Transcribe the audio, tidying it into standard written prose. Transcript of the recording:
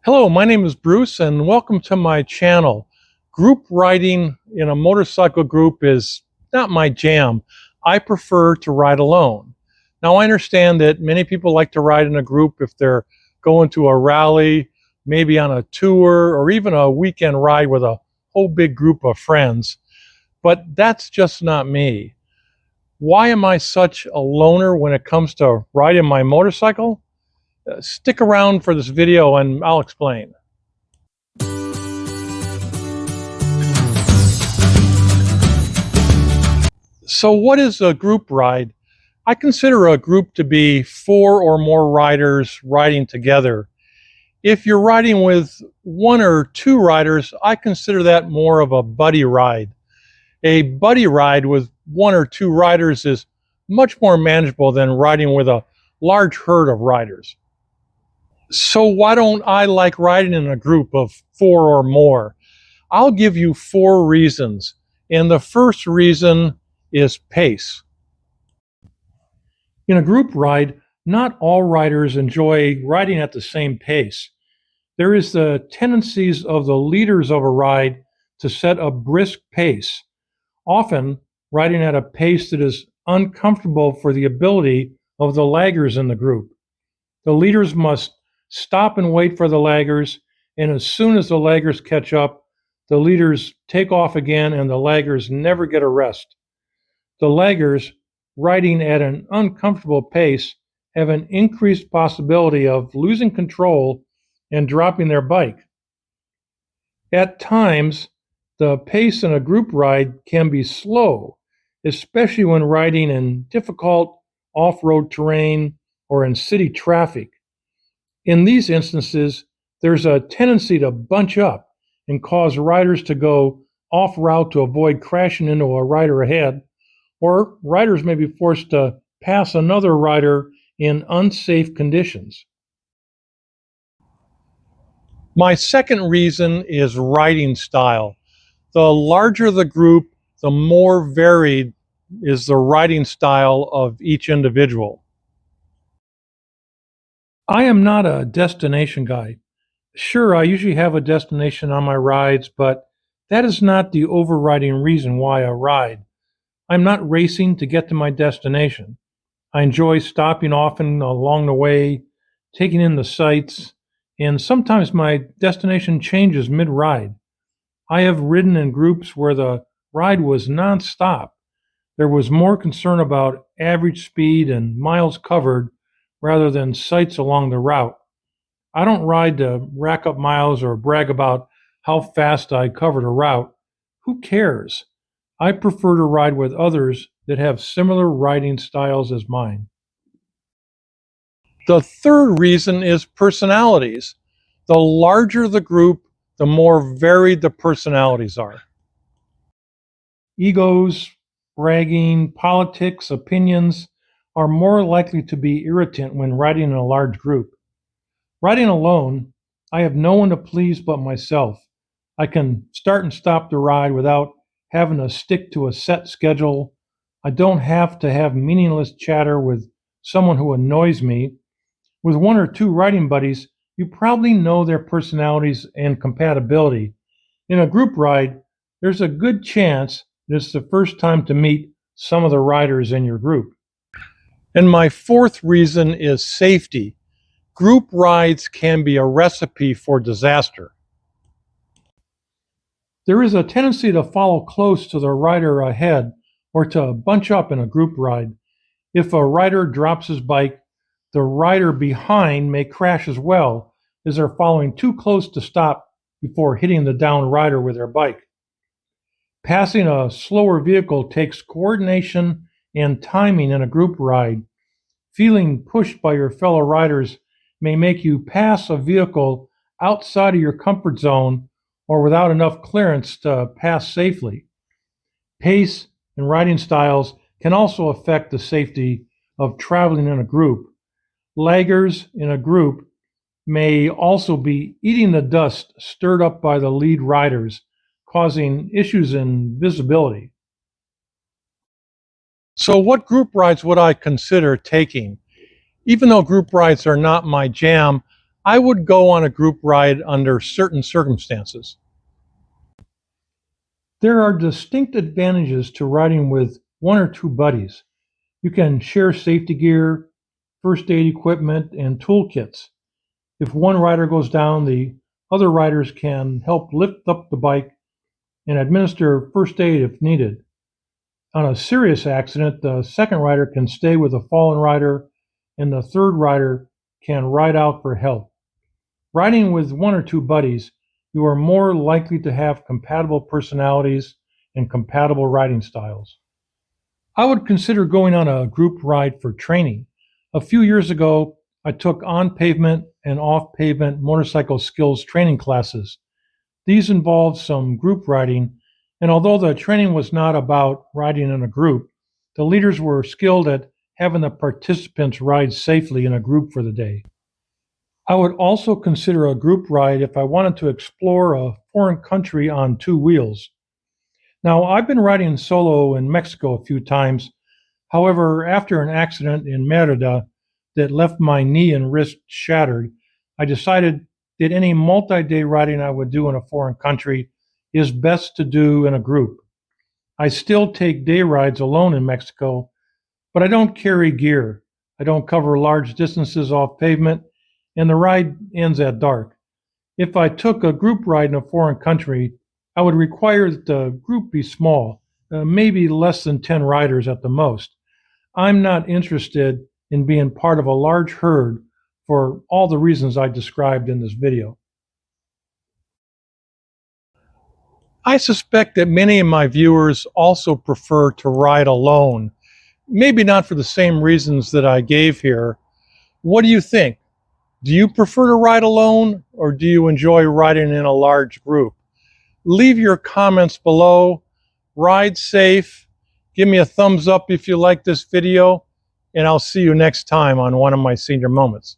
Hello, my name is Bruce and welcome to my channel. Group riding in a motorcycle group is not my jam. I prefer to ride alone. Now I understand that many people like to ride in a group if they're going to a rally, maybe on a tour, or even a weekend ride with a whole big group of friends. But that's just not me. Why am I such a loner when it comes to riding my motorcycle? Stick around for this video and I'll explain. So what is a group ride? I consider a group to be 4 or more riders riding together. If you're riding with 1 or 2 riders, I consider that more of a buddy ride. A buddy ride with 1 or 2 riders is much more manageable than riding with a large herd of riders. So why don't I like riding in a group of 4 or more? I'll give you 4 reasons. And the first reason is pace. In a group ride, not all riders enjoy riding at the same pace. There is the tendencies of the leaders of a ride to set a brisk pace, often riding at a pace that is uncomfortable for the ability of the laggers in the group. The leaders must stop and wait for the laggers, and as soon as the laggers catch up, the leaders take off again and the laggers never get a rest. The laggers, riding at an uncomfortable pace, have an increased possibility of losing control and dropping their bike. At times, the pace in a group ride can be slow, especially when riding in difficult off-road terrain or in city traffic. In these instances, there's a tendency to bunch up and cause riders to go off route to avoid crashing into a rider ahead, or riders may be forced to pass another rider in unsafe conditions. My second reason is riding style. The larger the group, the more varied is the riding style of each individual. I am not a destination guy. Sure, I usually have a destination on my rides, but that is not the overriding reason why I ride. I'm not racing to get to my destination. I enjoy stopping often along the way, taking in the sights, and sometimes my destination changes mid-ride. I have ridden in groups where the ride was nonstop. There was more concern about average speed and miles covered rather than sights along the route. I don't ride to rack up miles or brag about how fast I covered a route. Who cares? I prefer to ride with others that have similar riding styles as mine. The third reason is personalities. The larger the group, the more varied the personalities are. Egos, bragging, politics, opinions are more likely to be irritant when riding in a large group. Riding alone, I have no one to please but myself. I can start and stop the ride without having to stick to a set schedule. I don't have to have meaningless chatter with someone who annoys me. With 1 or 2 riding buddies, you probably know their personalities and compatibility. In a group ride, there's a good chance that it's the first time to meet some of the riders in your group. And my fourth reason is safety. Group rides can be a recipe for disaster. There is a tendency to follow close to the rider ahead or to bunch up in a group ride. If a rider drops his bike, the rider behind may crash as well, as they're following too close to stop before hitting the downed rider with their bike. Passing a slower vehicle takes coordination and timing in a group ride. Feeling pushed by your fellow riders may make you pass a vehicle outside of your comfort zone or without enough clearance to pass safely. Pace and riding styles can also affect the safety of traveling in a group. Laggers in a group may also be eating the dust stirred up by the lead riders, causing issues in visibility. So what group rides would I consider taking? Even though group rides are not my jam, I would go on a group ride under certain circumstances. There are distinct advantages to riding with one or two buddies. You can share safety gear, first aid equipment, and toolkits. If one rider goes down, the other riders can help lift up the bike and administer first aid if needed. On a serious accident, the second rider can stay with the fallen rider and the third rider can ride out for help. Riding with one or two buddies, you are more likely to have compatible personalities and compatible riding styles. I would consider going on a group ride for training. A few years ago, I took on pavement and off pavement motorcycle skills training classes. These involved some group riding, and although the training was not about riding in a group, the leaders were skilled at having the participants ride safely in a group for the day. I would also consider a group ride if I wanted to explore a foreign country on two wheels. Now, I've been riding solo in Mexico a few times. However, after an accident in Merida that left my knee and wrist shattered, I decided that any multi-day riding I would do in a foreign country is best to do in a group. I still take day rides alone in Mexico, but I don't carry gear. I don't cover large distances off pavement, and the ride ends at dark. If I took a group ride in a foreign country, I would require that the group be small, maybe less than 10 riders at the most. I'm not interested in being part of a large herd for all the reasons I described in this video. I suspect that many of my viewers also prefer to ride alone, maybe not for the same reasons that I gave here. What do you think? Do you prefer to ride alone, or do you enjoy riding in a large group? Leave your comments below. Ride safe. Give me a thumbs up if you like this video, and I'll see you next time on One of My Senior Moments.